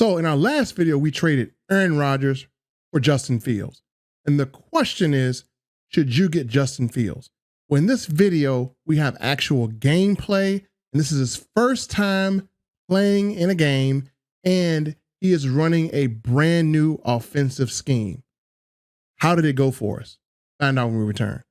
So in our last video, we traded Aaron Rodgers for Justin Fields. And the question is, should you get Justin Fields? Well, in this video, we have actual gameplay, and this is his first time playing in a game, and he is running a brand new offensive scheme. How did it go for us? Find out when we return.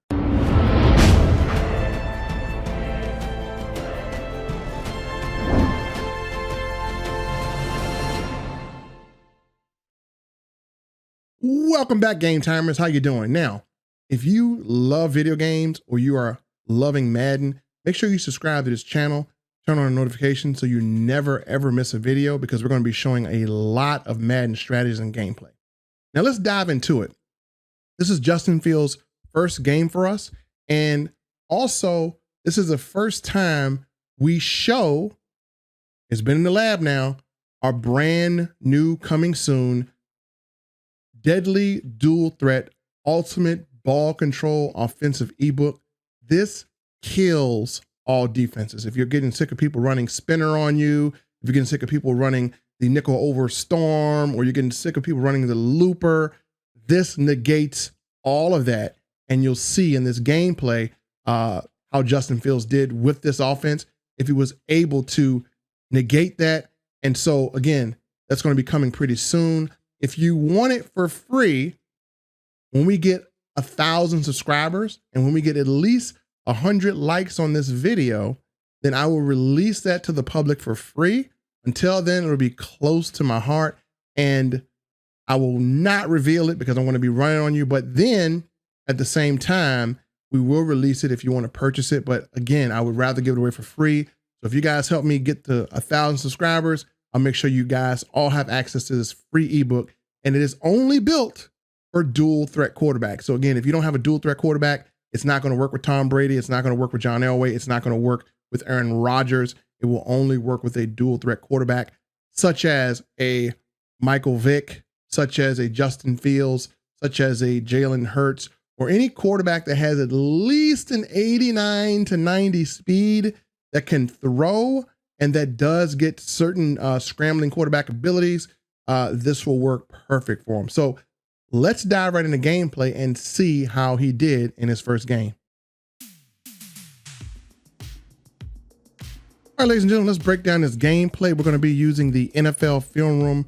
Welcome back, Game Timers. How you doing? Now, if you love video games or you are loving Madden, make sure you subscribe to this channel, turn on notifications so you never ever miss a video, because we're going to be showing a lot of Madden strategies and gameplay. Now let's dive into it. This is Justin Fields' first game for us. And also, this is the first time we show, it's been in the lab now, our brand new coming soon, Deadly Dual Threat Ultimate Ball Control Offensive Ebook. This kills all defenses. If you're getting sick of people running spinner on you, if you're getting sick of people running the nickel over storm, or you're getting sick of people running the looper, this negates all of that. And you'll see in this gameplay how Justin Fields did with this offense, if he was able to negate that. And so again, that's going to be coming pretty soon. If you want it for free, when we get 1,000 subscribers and when we get at least 100 likes on this video, then I will release that to the public for free. Until then, it'll be close to my heart, and I will not reveal it because I'm going to be running on you. But then at the same time, we will release it if you want to purchase it. But again, I would rather give it away for free. So if you guys help me get to 1,000 subscribers, I'll make sure you guys all have access to this free ebook, and it is only built for dual threat quarterback. So again, if you don't have a dual threat quarterback, it's not going to work with Tom Brady. It's not going to work with John Elway. It's not going to work with Aaron Rodgers. It will only work with a dual threat quarterback, such as a Michael Vick, such as a Justin Fields, such as a Jalen Hurts, or any quarterback that has at least an 89 to 90 speed that can throw and that does get certain scrambling quarterback abilities. This will work perfect for him. So let's dive right into gameplay and see how he did in his first game. All right, ladies and gentlemen, let's break down this gameplay. We're going to be using the NFL Film Room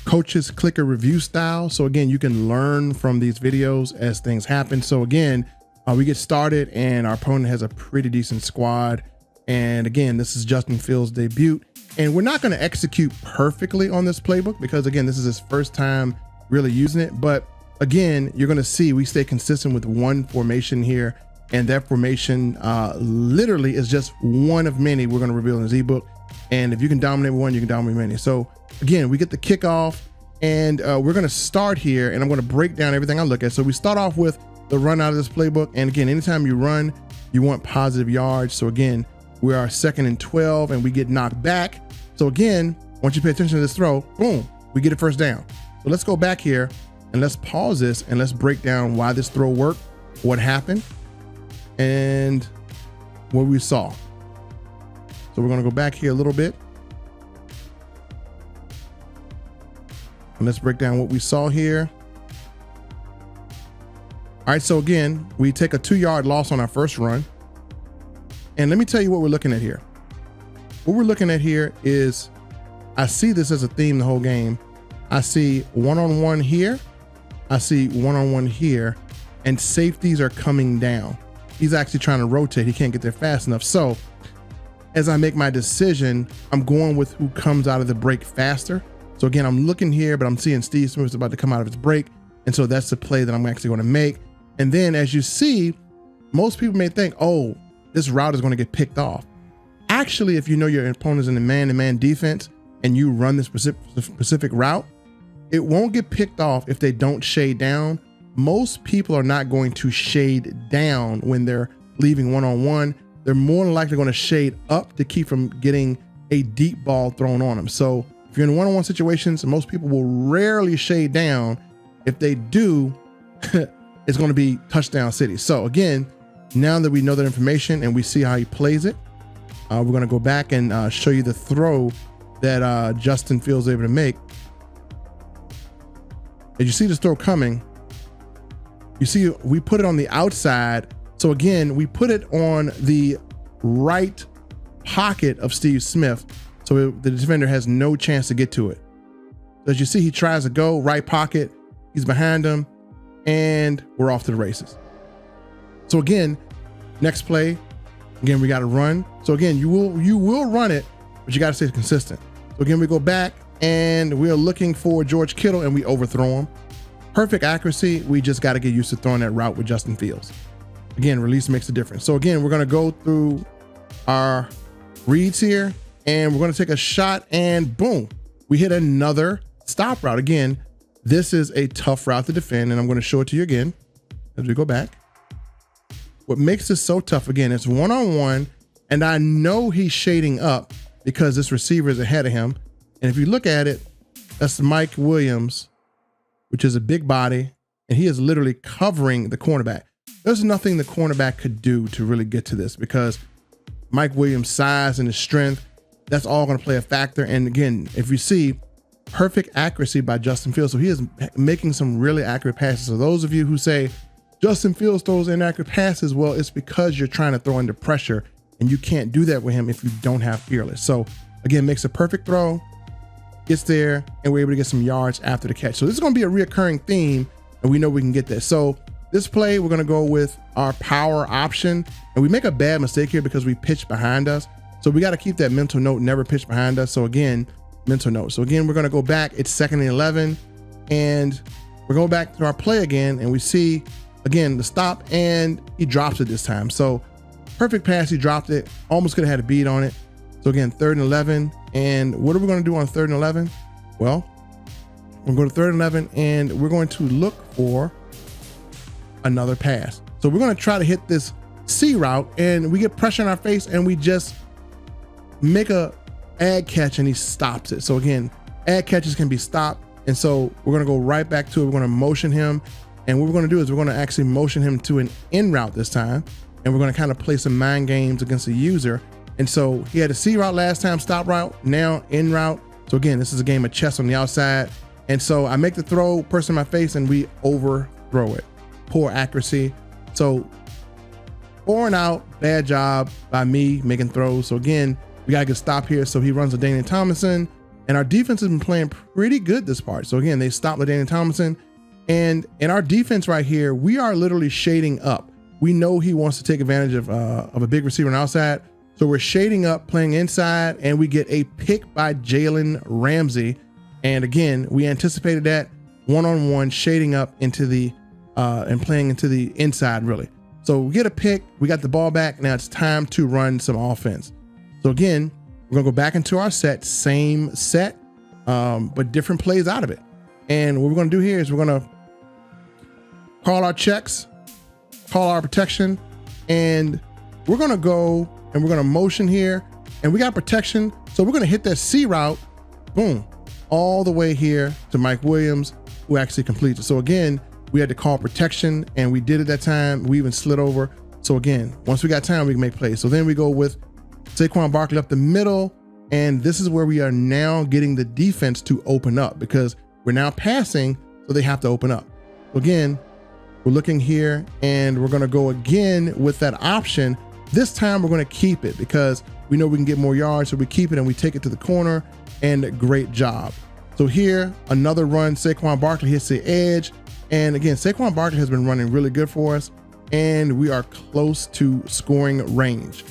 Coaches Clicker Review style. So again, you can learn from these videos as things happen. So again, we get started and our opponent has a pretty decent squad. And again, this is Justin Fields' debut. And we're not going to execute perfectly on this playbook because again, this is his first time really using it. But again, you're going to see we stay consistent with one formation here. And that formation literally is just one of many we're going to reveal in this ebook. And if you can dominate one, you can dominate many. So again, we get the kickoff, and we're going to start here, and I'm going to break down everything I look at. So we start off with the run out of this playbook. And again, anytime you run, you want positive yards. So again, we are 2nd and 12 and we get knocked back. So again, once you pay attention to this throw, boom, we get a first down. So let's go back here and let's pause this and let's break down why this throw worked, what happened, and what we saw. So we're going to go back here a little bit. And let's break down what we saw here. All right, so again, we take a 2-yard loss on our first run. And let me tell you what we're looking at here. What we're looking at here is, I see this as a theme the whole game. I see one-on-one here. I see one-on-one here, and safeties are coming down. He's actually trying to rotate. He can't get there fast enough. So as I make my decision, I'm going with who comes out of the break faster. So again, I'm looking here, but I'm seeing Steve Smith is about to come out of his break. And so that's the play that I'm actually going to make. And then as you see, most people may think, oh, this route is going to get picked off. Actually, if you know your opponent's in the man-to-man defense and you run this specific route, it won't get picked off if they don't shade down. Most people are not going to shade down when they're leaving one-on-one. They're more than likely going to shade up to keep from getting a deep ball thrown on them. So if you're in one-on-one situations, most people will rarely shade down. If they do, it's going to be touchdown city. So again, now that we know that information and we see how he plays it, we're going to go back and show you the throw that Justin Fields was able to make. as you see this throw coming, you see we put it on the outside. So again, we put it on the right pocket of Steve Smith, so the defender has no chance to get to it. So as you see, he tries to go right pocket, he's behind him, and we're off to the races. So again, next play, again, we got to run. So again, you will run it, but you got to stay consistent. So again, we go back and we are looking for George Kittle and we overthrow him. Perfect accuracy. We just got to get used to throwing that route with Justin Fields. Again, release makes a difference. So again, we're going to go through our reads here and we're going to take a shot and boom, we hit another stop route. Again, this is a tough route to defend, and I'm going to show it to you again as we go back. What makes this so tough, again, it's one-on-one, and I know he's shading up because this receiver is ahead of him. And if you look at it, that's Mike Williams, which is a big body, and he is literally covering the cornerback. There's nothing the cornerback could do to really get to this because Mike Williams' size and his strength, that's all going to play a factor. And again, if you see, perfect accuracy by Justin Fields. So he is making some really accurate passes. So those of you who say Justin Fields throws inaccurate passes, well, it's because you're trying to throw under pressure and you can't do that with him if you don't have Fearless. So again, makes a perfect throw, gets there, and we're able to get some yards after the catch. So this is going to be a reoccurring theme, and we know we can get this. So this play, we're going to go with our power option, and we make a bad mistake here because we pitch behind us. So we got to keep that mental note, never pitch behind us. So again, mental note. So again, we're going to go back. It's 2nd and 11, and we're going back to our play again, and we see again the stop, and he drops it this time. So perfect pass, he dropped it. Almost could have had a beat on it. So again, 3rd and 11, and what are we going to do on 3rd and 11? Well, we're going to go to 3rd and 11, and we're going to look for another pass. So we're going to try to hit this C route, and we get pressure in our face, and we just make a ad catch, and he stops it. So again, ad catches can be stopped, and so we're going to go right back to it. We're going to motion him, and what we're going to do is we're going to actually motion him to an in route this time, and we're going to kind of play some mind games against the user. And so he had a C route last time, stop route, now in route. So again, this is a game of chess on the outside. And so I make the throw, person in my face, and we overthrow it. Poor accuracy. So 4 and out, bad job by me making throws. So again, we got to get a stop here. So he runs LaDainian Tomlinson, and our defense has been playing pretty good this part. So again, they stop LaDainian Tomlinson, and in our defense right here, we are literally shading up. We know he wants to take advantage of a big receiver on the outside. So we're shading up, playing inside, and we get a pick by Jalen Ramsey. And again, we anticipated that one-on-one, shading up into the and playing into the inside really. So we get a pick, we got the ball back. Now it's time to run some offense. So again, we're gonna go back into our set, same set, but different plays out of it. And what we're gonna do here is we're gonna call our checks, call our protection, and we're gonna go and we're gonna motion here, and we got protection. So we're gonna hit that C route, boom, all the way here to Mike Williams, who actually completes it. So again, we had to call protection, and we did it that time. We even slid over. So again, once we got time, we can make plays. So then we go with Saquon Barkley up the middle, and this is where we are now getting the defense to open up because we're now passing, so they have to open up. So again, we're looking here, and we're gonna go again with that option. This time we're gonna keep it because we know we can get more yards, so we keep it and we take it to the corner, and great job. So here, another run, Saquon Barkley hits the edge, and again, Saquon Barkley has been running really good for us, and we are close to scoring range.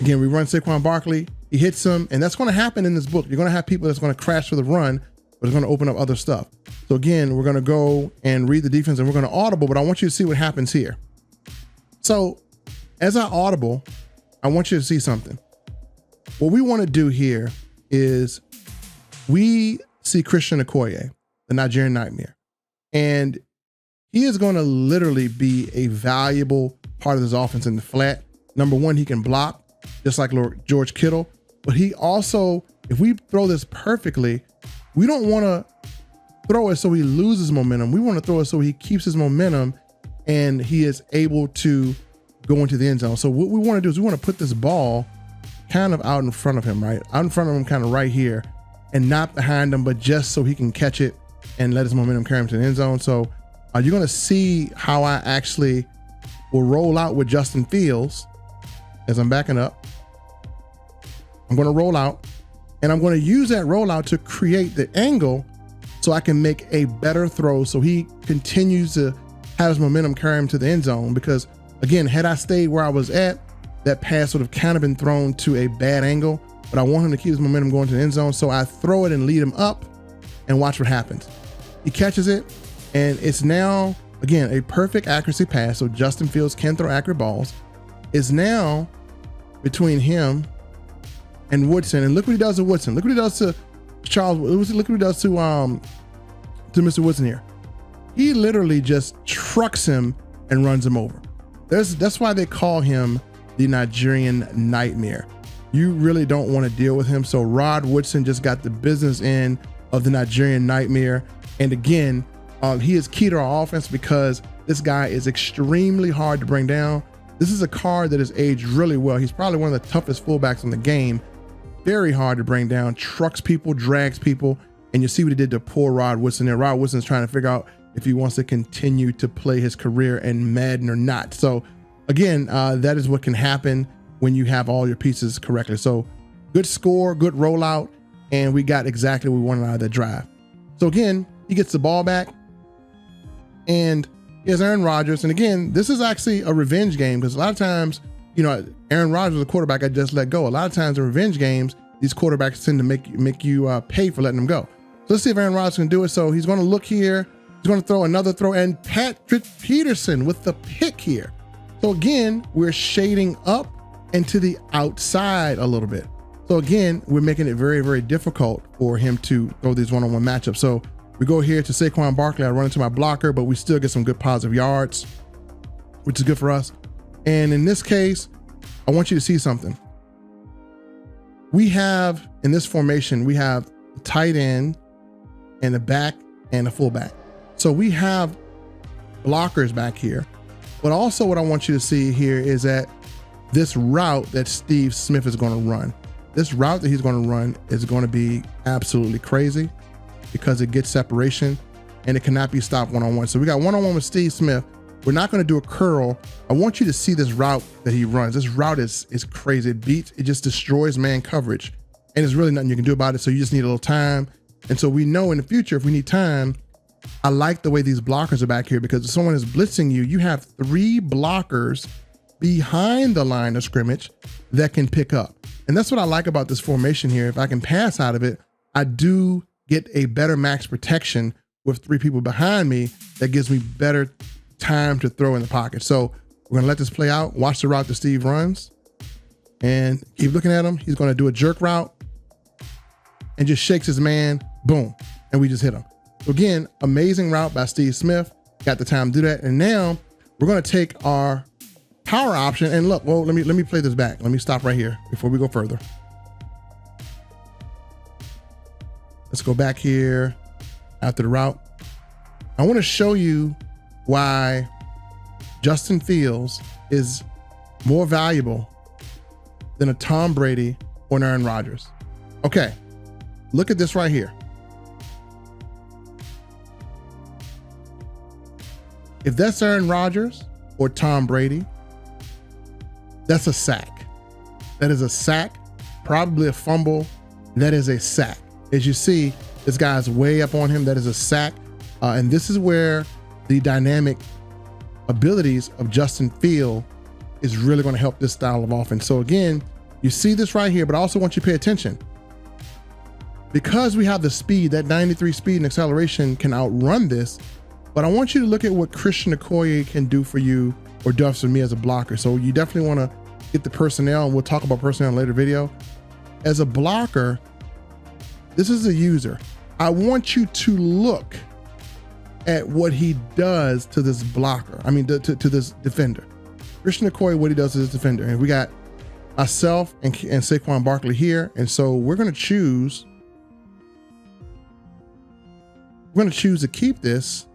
Again, we run Saquon Barkley, he hits him, and that's gonna happen in this book. You're gonna have people that's gonna crash for the run, but it's gonna open up other stuff. So again, we're gonna go and read the defense, and we're gonna audible, but I want you to see what happens here. So as I audible, I want you to see something. What we wanna do here is we see Christian Okoye, the Nigerian Nightmare, and he is gonna literally be a valuable part of this offense in the flat. Number one, he can block, just like George Kittle, but he also, if we throw this perfectly, we don't wanna throw it so he loses momentum. We wanna throw it so he keeps his momentum and he is able to go into the end zone. So what we wanna do is we wanna put this ball kind of out in front of him, right? Out in front of him, kind of right here, and not behind him, but just so he can catch it and let his momentum carry him to the end zone. So you're going to see how I actually will roll out with Justin Fields as I'm backing up. I'm going to roll out, and I'm going to use that rollout to create the angle so I can make a better throw so he continues to have his momentum carry him to the end zone. Because again, had I stayed where I was at, that pass would have kind of been thrown to a bad angle, but I want him to keep his momentum going to the end zone. So I throw it and lead him up and watch what happens. He catches it, and it's now, again, a perfect accuracy pass. So Justin Fields can throw accurate balls. It's now between him and Woodson. And look what he does to Woodson. Look what he does to Charles. Look what he does to Mr. Woodson here. He literally just trucks him and runs him over. That's why they call him the Nigerian Nightmare. You really don't want to deal with him. So Rod Woodson just got the business end of the Nigerian Nightmare. And again, he is key to our offense because this guy is extremely hard to bring down. This is a card that has aged really well. He's probably one of the toughest fullbacks in the game. Very hard to bring down, trucks people, drags people. And you see what he did to poor Rod Woodson there. Rod Woodson is trying to figure out if he wants to continue to play his career in Madden or not. So again, that is what can happen when you have all your pieces correctly. So good score, good rollout, and we got exactly what we wanted out of that drive. So again, he gets the ball back, and he has Aaron Rodgers. And again, this is actually a revenge game because a lot of times, you know, Aaron Rodgers is a quarterback I just let go. A lot of times in revenge games, these quarterbacks tend to make you pay for letting them go. So let's see if Aaron Rodgers can do it. So he's going to look here. He's going to throw another throw, and Patrick Peterson with the pick here. So again, we're shading up and to the outside a little bit. So again, we're making it very, very difficult for him to throw these one-on-one matchups. So we go here to Saquon Barkley. I run into my blocker, but we still get some good positive yards, which is good for us. And in this case, I want you to see something. We have, in this formation, we have the tight end and the back and the fullback. So we have blockers back here. But also what I want you to see here is that this route that Steve Smith is going to run, this route that he's going to run is going to be absolutely crazy because it gets separation and it cannot be stopped one-on-one. So we got one-on-one with Steve Smith. We're not going to do a curl. I want you to see this route that he runs. This route is crazy. It just destroys man coverage, and there's really nothing you can do about it. So you just need a little time. And so we know in the future, if we need time, I like the way these blockers are back here because if someone is blitzing you, you have 3 blockers behind the line of scrimmage that can pick up. And that's what I like about this formation here. If I can pass out of it, I do get a better max protection with 3 people behind me that gives me better time to throw in the pocket. So we're going to let this play out. Watch the route that Steve runs and keep looking at him. He's going to do a jerk route and just shakes his man. Boom. And we just hit him. So again, amazing route by Steve Smith. Got the time to do that. And now we're going to take our power option and look, well, let me play this back. Let me stop right here before we go further. Let's go back here after the route. I want to show you why Justin Fields is more valuable than a Tom Brady or an Aaron Rodgers. Okay, look at this right here. If that's Aaron Rodgers or Tom Brady, that's a sack. That is a sack, probably a fumble. That is a sack. As you see, this guy's way up on him. That is a sack. And this is where the dynamic abilities of Justin Fields is really going to help this style of offense. So again, you see this right here, but I also want you to pay attention. Because we have the speed, that 93 speed and acceleration can outrun this, but I want you to look at what Christian Okoye can do for you or does for me as a blocker. So you definitely want to get the personnel, and we'll talk about personnel in a later video. As a blocker, this is a user. I want you to look at what he does to this blocker. I mean, to this defender. Christian Okoye, what he does to this defender. And we got myself and Saquon Barkley here. And so we're going to choose to keep this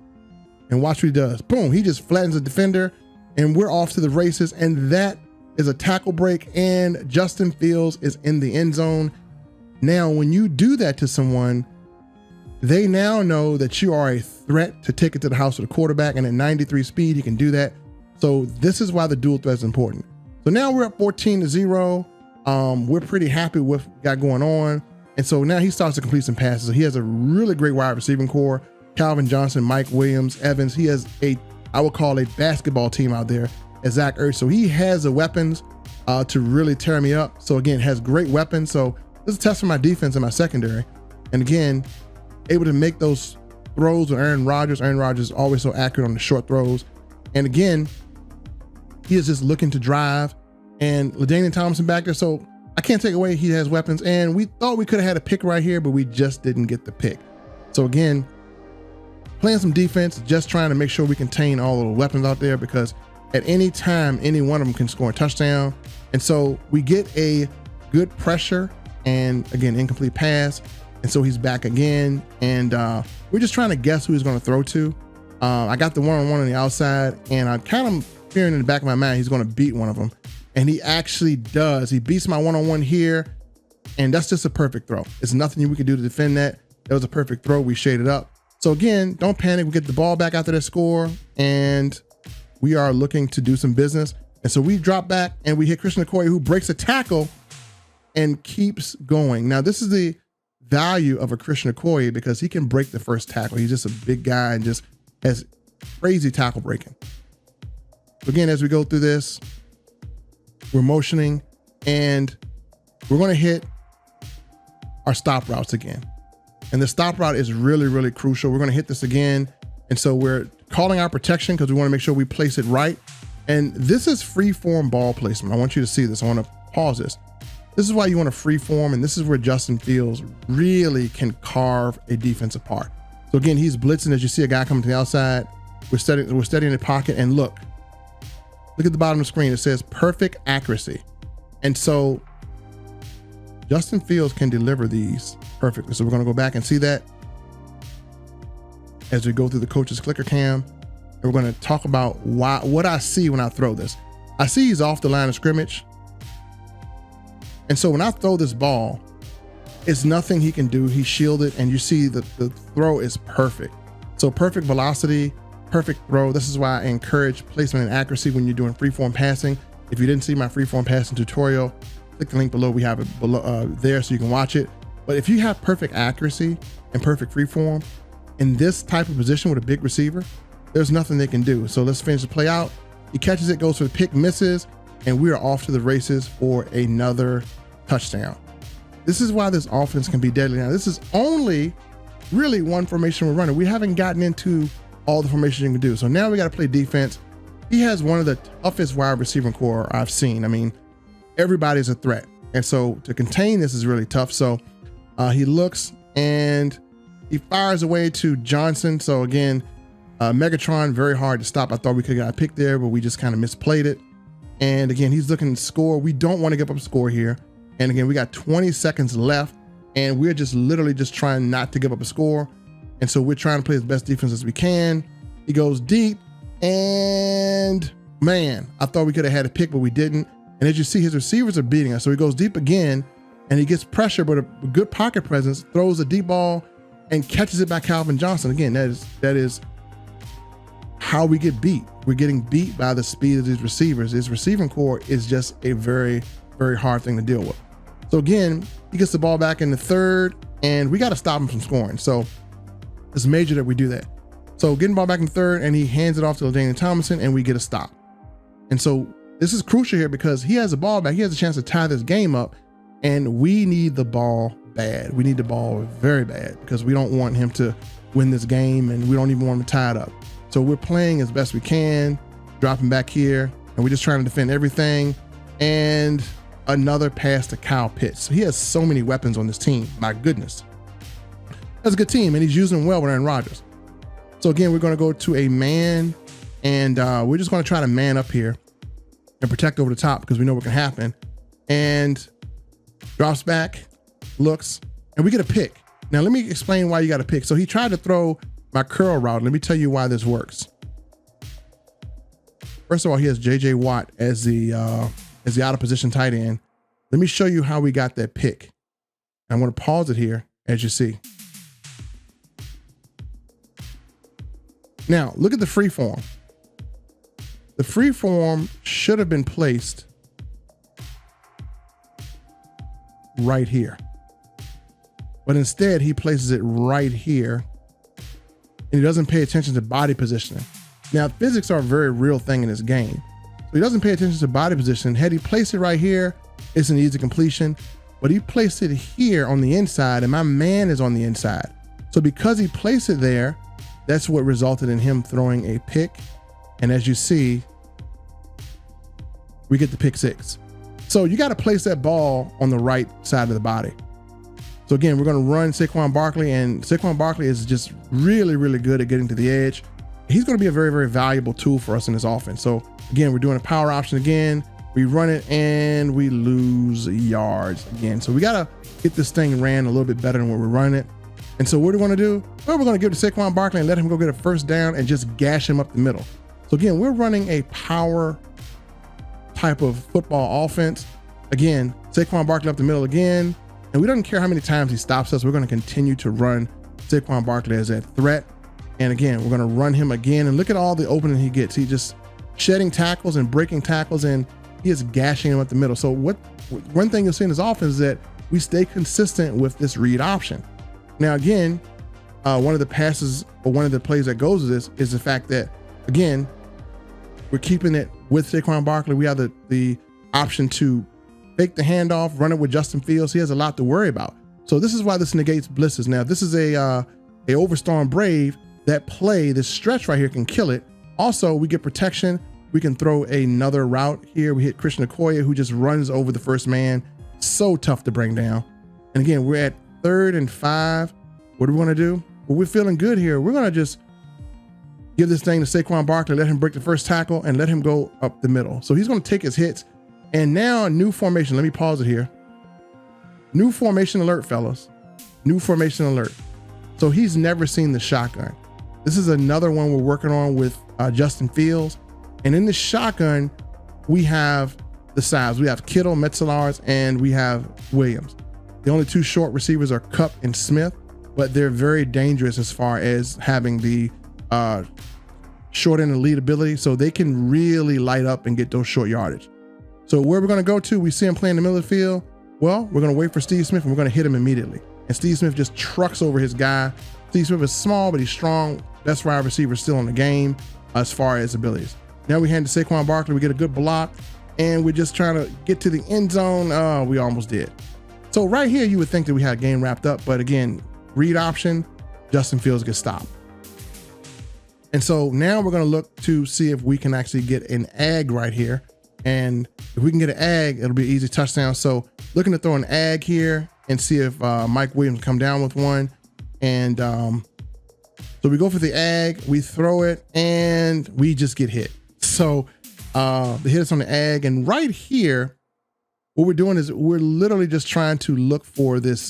and watch what he does. Boom, he just flattens the defender and we're off to the races. And that is a tackle break and Justin Fields is in the end zone. Now, when you do that to someone, They now know that you are a threat to take it to the house with a quarterback, and at 93 speed, he can do that. So this is why the dual threat is important. So now we're up 14-0. We're pretty happy with what we got going on. And so now he starts to complete some passes. So he has a really great wide receiving core. Calvin Johnson, Mike Williams, Evans. He has I would call a basketball team out there at Zach Ertz. So he has the weapons to really tear me up. So again, has great weapons. So this is a test for my defense and my secondary. And again, able to make those throws with Aaron Rodgers. Aaron Rodgers is always so accurate on the short throws. And again, he is just looking to drive. And LaDainian Tomlinson back there. So I can't take away he has weapons. And we thought we could have had a pick right here, but we just didn't get the pick. So again, playing some defense, just trying to make sure we contain all of the weapons out there, because at any time, any one of them can score a touchdown. And so we get a good pressure and again, incomplete pass. And so he's back again. And we're just trying to guess who he's going to throw to. I got the one-on-one on the outside, and I'm kind of fearing in the back of my mind he's going to beat one of them. And he actually does. He beats my one-on-one here. And that's just a perfect throw. There's nothing we can do to defend that. That was a perfect throw. We shaded up. So again, don't panic. We get the ball back after that score, and we are looking to do some business. And so we drop back and we hit Christian Okoye, who breaks a tackle and keeps going. Now, this is the value of a Christian Okoye, because he can break the first tackle. He's just a big guy and just has crazy tackle breaking. So again, as we go through this, we're motioning and we're going to hit our stop routes again. And the stop route is really, really crucial. We're going to hit this again. And so we're calling our protection because we want to make sure we place it right. And this is free form ball placement. I want you to see this. I want to pause this. This is why you want to free form. And this is where Justin Fields really can carve a defense apart. So again, he's blitzing. As you see a guy coming to the outside, we're steadying the pocket, and look at the bottom of the screen. It says perfect accuracy. And so Justin Fields can deliver these perfectly. So we're going to go back and see that as we go through the coach's clicker cam. And we're going to talk about what I see when I throw this. I see he's off the line of scrimmage. And so when I throw this ball, it's nothing he can do. He's shielded, and you see the throw is perfect. So perfect velocity, perfect throw. This is why I encourage placement and accuracy when you're doing freeform passing. If you didn't see my freeform passing tutorial, click the link below. We have it below there so you can watch it. But if you have perfect accuracy and perfect freeform in this type of position with a big receiver, there's nothing they can do. So let's finish the play out. He catches it, goes for the pick, misses, and we are off to the races for another touchdown. This is why this offense can be deadly. Now, this is only really one formation we're running. We haven't gotten into all the formations you can do. So now we got to play defense. He has one of the toughest wide receiving core I've seen. I mean, everybody's a threat. And so to contain this is really tough. So he looks and he fires away to Johnson. So again, Megatron, very hard to stop. I thought we could have got a pick there, but we just kind of misplayed it. And again, he's looking to score. We don't want to give up a score here. And again, we got 20 seconds left, and we're just literally just trying not to give up a score. And so we're trying to play as best defense as we can. He goes deep, and man, I thought we could have had a pick, but we didn't. And as you see, his receivers are beating us. So he goes deep again, and he gets pressure, but a good pocket presence, throws a deep ball and catches it by Calvin Johnson. Again, that is how we get beat. We're getting beat by the speed of these receivers. His receiving core is just a very, very hard thing to deal with. So again, he gets the ball back in the third, and we got to stop him from scoring. So it's major that we do that. So getting the ball back in the third, and he hands it off to LaDainian Tomlinson, and we get a stop. And so this is crucial here because he has the ball back. He has a chance to tie this game up, and we need the ball bad. We need the ball very bad because we don't want him to win this game, and we don't even want him to tie it up. So we're playing as best we can, dropping back here, and we're just trying to defend everything. And another pass to Kyle Pitts. He has so many weapons on this team. My goodness. That's a good team, and he's using them well with Aaron Rodgers. So again, we're going to go to a man, and we're just going to try to man up here and protect over the top because we know what can happen. And drops back, looks, and we get a pick. Now, let me explain why you got a pick. So he tried to throw my curl route. Let me tell you why this works. First of all, he has J.J. Watt as the out of position tight end. Let me show you how we got that pick. I'm going to pause it here, as you see. Now, look at the free form. The free form should have been placed right here. But instead, he places it right here, and he doesn't pay attention to body positioning. Now, physics are a very real thing in this game. So he doesn't pay attention to body position. Had he placed it right here, it's an easy completion. But he placed it here on the inside, and my man is on the inside. So because he placed it there, that's what resulted in him throwing a pick. And as you see, we get the pick six. So you got to place that ball on the right side of the body. So again, we're going to run Saquon Barkley, and Saquon Barkley is just really, really good at getting to the edge. He's going to be a very, very valuable tool for us in this offense. So again, we're doing a power option again. We run it and we lose yards again. So we got to get this thing ran a little bit better than what we're running it. And so what do we want to do? Well, we're going to give it to Saquon Barkley and let him go get a first down and just gash him up the middle. So again, we're running a power type of football offense. Again, Saquon Barkley up the middle again. And we don't care how many times he stops us. We're going to continue to run Saquon Barkley as a threat. And again, we're going to run him again. And look at all the opening he gets. He just shedding tackles and breaking tackles, and he is gashing him at the middle. So one thing you'll see in this offense is that we stay consistent with this read option. Now, again, one of the passes or one of the plays that goes with this is the fact that, again, we're keeping it with Saquon Barkley. We have the option to fake the handoff, run it with Justin Fields. He has a lot to worry about. So this is why this negates blitzes. Now, this is a Overstorm Brave. That play, this stretch right here can kill it. Also, we get protection. We can throw another route here. We hit Christian Okoye, who just runs over the first man. So tough to bring down. And again, we're at 3rd and 5. What do we want to do? Well, we're feeling good here. We're going to just give this thing to Saquon Barkley, let him break the first tackle, and let him go up the middle. So he's going to take his hits. And now, new formation. Let me pause it here. New formation alert, fellas. New formation alert. So he's never seen the shotgun. This is another one we're working on with Justin Fields. And in the shotgun, we have the size. We have Kittle, Metzelaars, and we have Williams. The only two short receivers are Kupp and Smith, but they're very dangerous as far as having the short end and lead ability. So they can really light up and get those short yardage. So where we're going to go to, we see him playing in the middle of the field. Well, we're going to wait for Steve Smith and we're going to hit him immediately. And Steve Smith just trucks over his guy. Steve Smith is small, but he's strong. Best wide receiver still in the game as far as abilities. Now we hand to Saquon Barkley. We get a good block, and we're just trying to get to the end zone. Oh, we almost did. So right here, you would think that we had a game wrapped up, but again, read option, Justin Fields gets stopped. And so now we're going to look to see if we can actually get an ag right here. And if we can get an ag, it'll be an easy touchdown. So looking to throw an ag here and see if Mike Williams come down with one. And so we go for the ag, we throw it, and we just get hit. So the hit is on the ag. And right here, what we're doing is we're literally just trying to look for this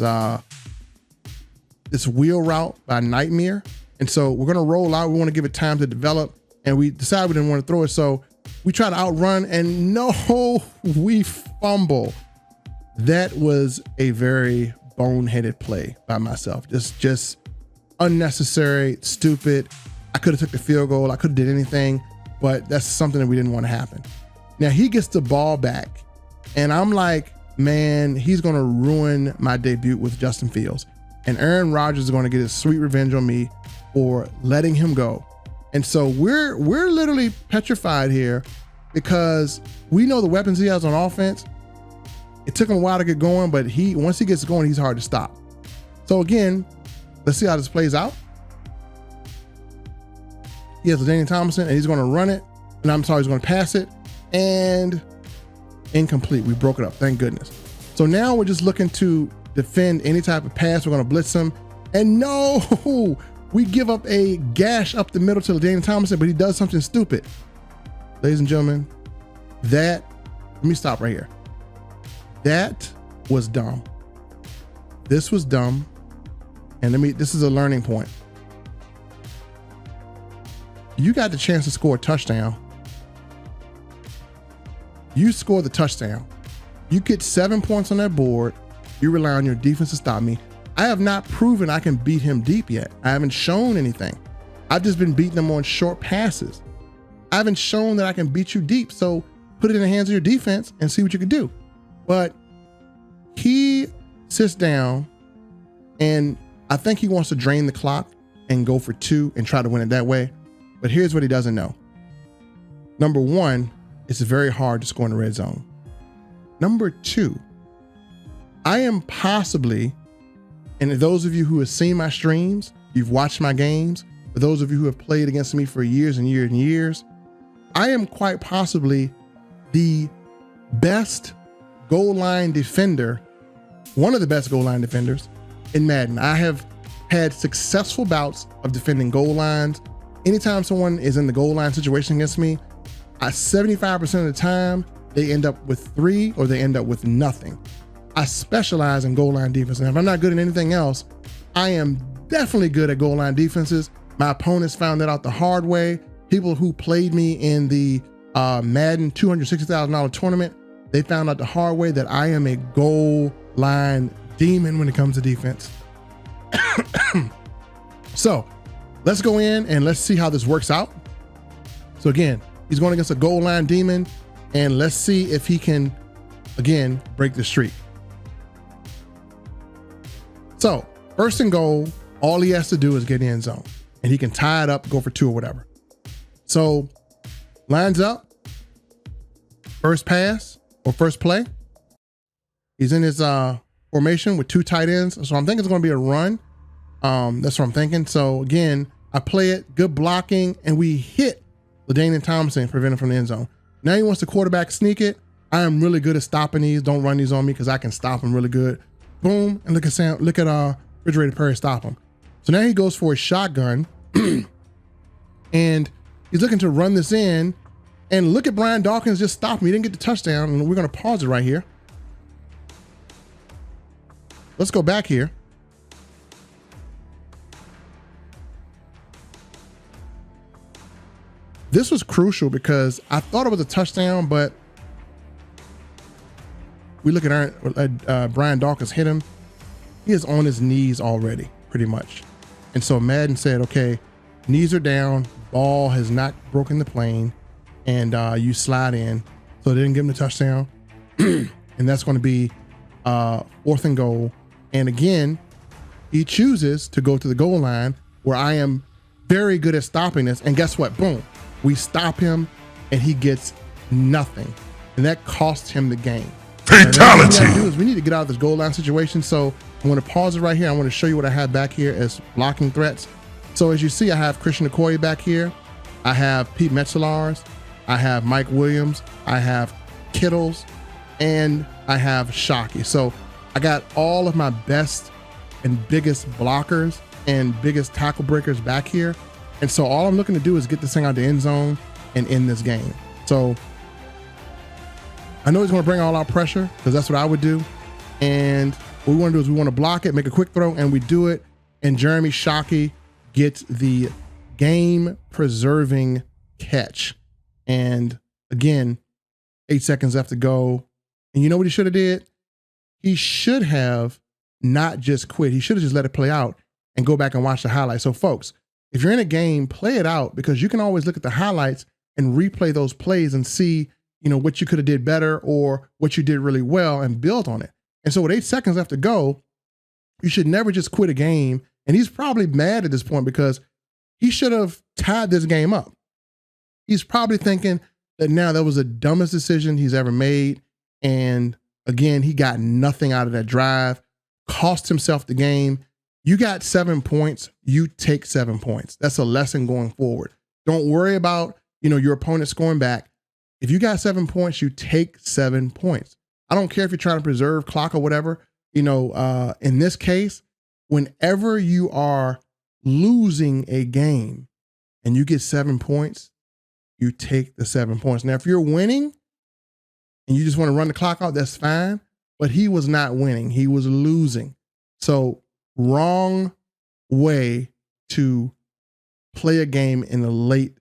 this wheel route by Nightmare. And so we're going to roll out. We want to give it time to develop. And we decided we didn't want to throw it. So we try to outrun, and no, we fumble. That was a very boneheaded play by myself. Just unnecessary, stupid. I could have took the field goal. I could have did anything, but that's something that we didn't want to happen. Now he gets the ball back, and I'm like, man, he's going to ruin my debut with Justin Fields. And Aaron Rodgers is going to get his sweet revenge on me for letting him go. And so we're literally petrified here because we know the weapons he has on offense. It took him a while to get going, but once he gets going, he's hard to stop. So again, let's see how this plays out. He has Daniel Thomason, and he's going to run it. And I'm sorry, he's going to pass it. And incomplete. We broke it up. Thank goodness. So now we're just looking to defend any type of pass. We're going to blitz him. And no, we give up a gash up the middle to Daniel Thomason, but he does something stupid. Ladies and gentlemen, let me stop right here. That was dumb. This was dumb. And this is a learning point. You got the chance to score a touchdown. You score the touchdown. You get 7 points on that board. You rely on your defense to stop me. I have not proven I can beat him deep yet. I haven't shown anything. I've just been beating them on short passes. I haven't shown that I can beat you deep. So put it in the hands of your defense and see what you can do. But he sits down and I think he wants to drain the clock and go for 2 and try to win it that way. But here's what he doesn't know. Number 1, it's very hard to score in the red zone. Number 2, I am possibly, and those of you who have seen my streams, you've watched my games, for those of you who have played against me for years and years and years, I am quite possibly the best goal line defender, one of the best goal line defenders in Madden. I have had successful bouts of defending goal lines. Anytime someone is in the goal line situation against me, 75% of the time, they end up with 3 or they end up with nothing. I specialize in goal line defense. And if I'm not good at anything else, I am definitely good at goal line defenses. My opponents found that out the hard way. People who played me in the Madden $260,000 tournament, they found out the hard way that I am a goal line demon when it comes to defense. So let's go in and let's see how this works out. So again, he's going against a goal line demon, and let's see if he can, again, break the streak. So 1st and goal, all he has to do is get in zone and he can tie it up, go for 2 or whatever. So lines up, first pass or first play. He's in his formation with 2 tight ends. So I'm thinking it's going to be a run. That's what I'm thinking. So again, I play it, good blocking, and we hit LaDainian Thompson, prevent him from the end zone. Now he wants the quarterback sneak it. I am really good at stopping these. Don't run these on me because I can stop them really good. Boom, and look at Refrigerator Perry stop him. So now he goes for a shotgun and he's looking to run this in, and look at Brian Dawkins just stop him. He didn't get the touchdown, and we're going to pause it right here. Let's go back here. This was crucial because I thought it was a touchdown, but we look at Brian Dawkins hit him. He is on his knees already, pretty much. And so Madden said, okay, knees are down, ball has not broken the plane, and you slide in. So they didn't give him the touchdown. And that's going to be 4th and goal. And again, he chooses to go to the goal line where I am very good at stopping this. And guess what? Boom. We stop him and he gets nothing. And that cost him the game. Fatality. What we do is we need to get out of this goal line situation. So I'm going to pause it right here. I want to show you what I have back here as blocking threats. So as you see, I have Christian Okoye back here. I have Pete Metzelaars. I have Mike Williams. I have Kittles, and I have Shockey. So I got all of my best and biggest blockers and biggest tackle breakers back here. And so all I'm looking to do is get this thing out the end zone and end this game. So I know he's going to bring all our pressure because that's what I would do. And what we want to do is we want to block it, make a quick throw, and we do it. And Jeremy Shockey gets the game-preserving catch. And again, 8 seconds left to go. And you know what he should have did? He should have not just quit. He should have just let it play out and go back and watch the highlights. So folks, if you're in a game, play it out, because you can always look at the highlights and replay those plays and see, you know, what you could have did better or what you did really well and build on it. And so with 8 seconds left to go, you should never just quit a game. And he's probably mad at this point because he should have tied this game up. He's probably thinking that now that was the dumbest decision he's ever made. And again, he got nothing out of that drive, cost himself the game. You got 7 points, you take 7 points. That's a lesson going forward. Don't worry about, you know, your opponent scoring back. If you got 7 points, you take 7 points. I don't care if you're trying to preserve clock or whatever. You know, in this case, whenever you are losing a game and you get 7 points, you take the 7 points. Now, if you're winning and you just want to run the clock out, that's fine. But he was not winning. He was losing. So wrong way to play a game in the late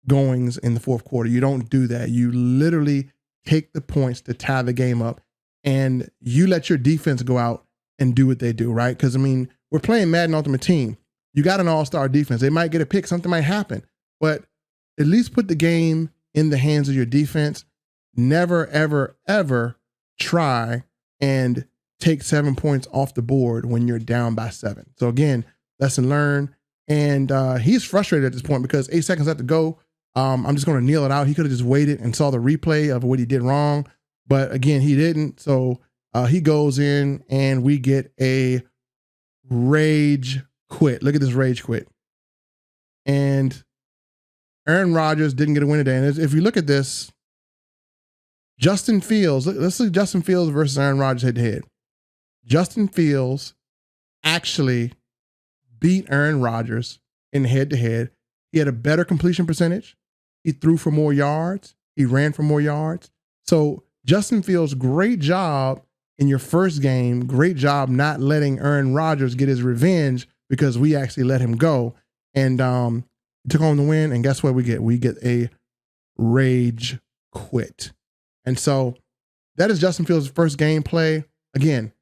goings in the fourth quarter. You don't do that. You literally take the points to tie the game up, and you let your defense go out and do what they do, right? Because, I mean, we're playing Madden Ultimate Team. You got an all-star defense. They might get a pick, something might happen, but at least put the game in the hands of your defense. Never, ever, ever try and take 7 points off the board when you're down by 7. So again, lesson learned. And he's frustrated at this point because 8 seconds left to go. I'm just going to kneel it out. He could have just waited and saw the replay of what he did wrong. But again, he didn't. So he goes in and we get a rage quit. Look at this rage quit. And Aaron Rodgers didn't get a win today. And if you look at this, Justin Fields, let's look at Justin Fields versus Aaron Rodgers head to head. Justin Fields actually beat Aaron Rodgers in head to head. He had a better completion percentage. He threw for more yards. He ran for more yards. So Justin Fields, great job in your first game. Great job not letting Aaron Rodgers get his revenge because we actually let him go. And took home the win. And guess what we get? We get a rage quit. And so that is Justin Fields' first gameplay. Again,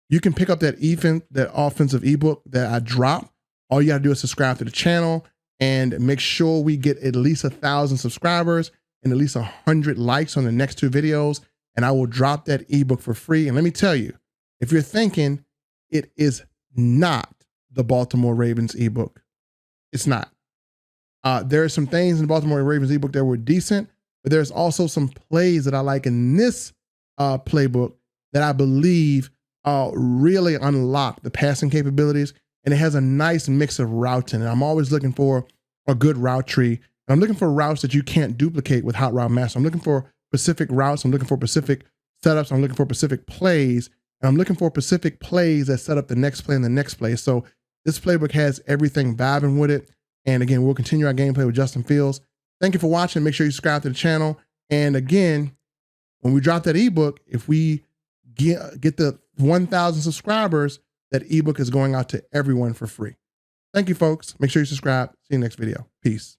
you can pick up that offensive ebook that I dropped. All you got to do is subscribe to the channel and make sure we get at least 1,000 subscribers and at least 100 likes on the next 2 videos. And I will drop that ebook for free. And let me tell you, if you're thinking it is not the Baltimore Ravens ebook, it's not. There are some things in the Baltimore Ravens ebook that were decent, but there's also some plays that I like in this playbook that I believe really unlock the passing capabilities. And it has a nice mix of routing. And I'm always looking for a good route tree. And I'm looking for routes that you can't duplicate with Hot Route Master. I'm looking for specific routes. I'm looking for specific setups. I'm looking for specific plays. And I'm looking for specific plays that set up the next play and the next play. So this playbook has everything vibing with it. And again, we'll continue our gameplay with Justin Fields. Thank you for watching. Make sure you subscribe to the channel. And again, when we drop that ebook, if we get the 1,000 subscribers, that ebook is going out to everyone for free. Thank you, folks. Make sure you subscribe. See you next video. Peace.